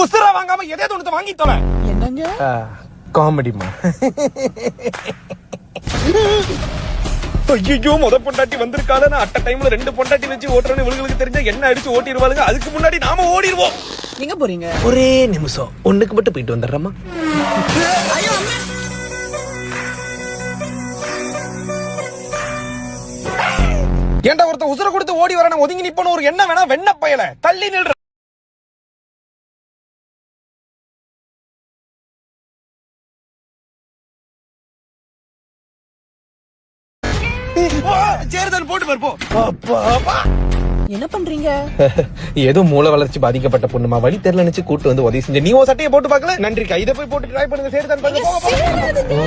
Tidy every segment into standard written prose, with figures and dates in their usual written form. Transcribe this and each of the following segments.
உசுர வாங்காம எதேதோ ஒண்ணு வாங்கி தொலை. என்னங்க காமெடிமா. ஐயோ முத பொண்டாட்டி வந்திருக்காத, அட்ட டைம்ல 2 பொண்டாட்டி வச்சு ஓட்டுறேன்னு இவங்களுக்கு தெரிஞ்சா என்ன அடிச்சு ஓட்டிடுவாளுங்க. அதுக்கு முன்னாடி நாம ஓடிடுவோம். எங்க போறீங்க? ஒரே நிமிஷம், ஒண்ணுக்கு மட்டும் போயிட்டு வந்துடுறேம்மா. ஏன்டா ஒருத்த உசுர கொடுத்து ஓடி வர ஒதுங்கி நிப்பன ஒரு என்ன வேணா வெண்ண பயல தள்ளி நில்ற. சேர்தான் போட்டு போ. என்ன பண்றீங்க? ஏதோ மூளை வளர்ச்சி பாதிக்கப்பட்ட பொண்ணுமா, வழி தெரியல நினைச்சு கூட்டு வந்து உதவி செஞ்ச. நீ உன் சட்டையை போட்டு பார்க்கல? நன்றி, இதை போய் போட்டு ட்ரை பண்ணுங்க. சேர்தான் பண்ணுங்க. ஓ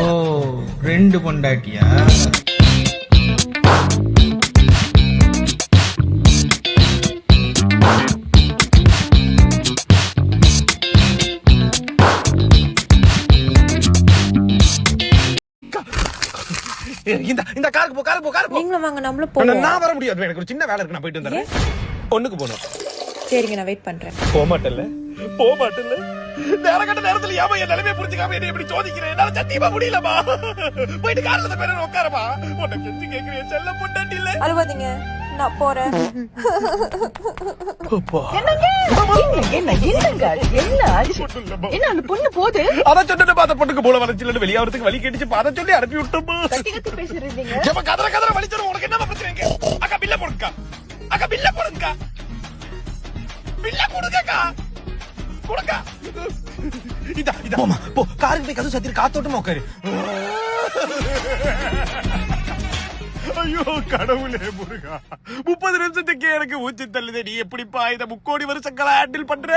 2 பொண்டாட்டியா? இந்த காருக்கு போ, காருக்கு போ, காருக்கு போ. நீங்களும் வாங்க, நம்மளும் போவோம். நான் வர முடியாது, எனக்கு ஒரு சின்ன வேலை இருக்கு, நான் போயிட்டு வந்துறேன். ஒண்ணுக்கு போணும். சரிங்க, நான் வெயிட் பண்றேன். போக மாட்டேன்ல. நேரங்கட்ட நேரத்துல ஏமா என் நிலைமையை புரிஞ்சுக்காம என்ன இப்படி சோதிக்கிறேன்? என்னால சத்தியமா முடியலமா. போயிட்டு கார்ல பேர உட்காரமா. உன்னை கெஞ்சி கேக்குறேன், செல்ல பொண்டாட்டி இல்ல. அழுவாதீங்க, நான் போறேன். என்ன ஆச்சு? என்ன அந்த பொண்ணு போகுது? அத சொன்ன பாத்த பொண்ணுக்கு போல வளைச்சிலன்னு வெளியாவதுக்கு வலி கேட்டுச்சு. பாத சொல்லி அனுப்பி விட்டோமா. கத்தி கத்தி பேசுறீங்க. ஏமா கதற கதற வலிச்சற உனக்கு என்ன பிரச்சனைங்க? அக்கா பில்ல போடுங்க. அக்கா பில்ல போடுங்க. பில்ல கொடுங்கக்கா. கொடுங்க. இதா போமா போ. காருக்கு போய் கதவு சத்திர காத்தோட்டமா உட்காரு. ஐயோ கடவுளே முருகா, 30 நிமிஷத்துக்கு எனக்கு ஊச்சி தள்ளுதே. நீ எப்படிப்பா இத 3 கோடி வருஷங்களா ஹேண்டில் பண்ற?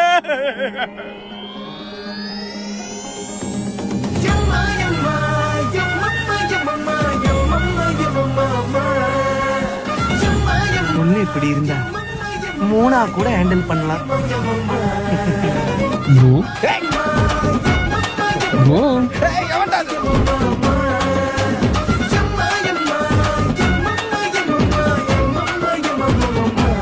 ஒண்ணு இப்படி இருந்தா 3 கூட ஹேண்டில் பண்ணலாம்.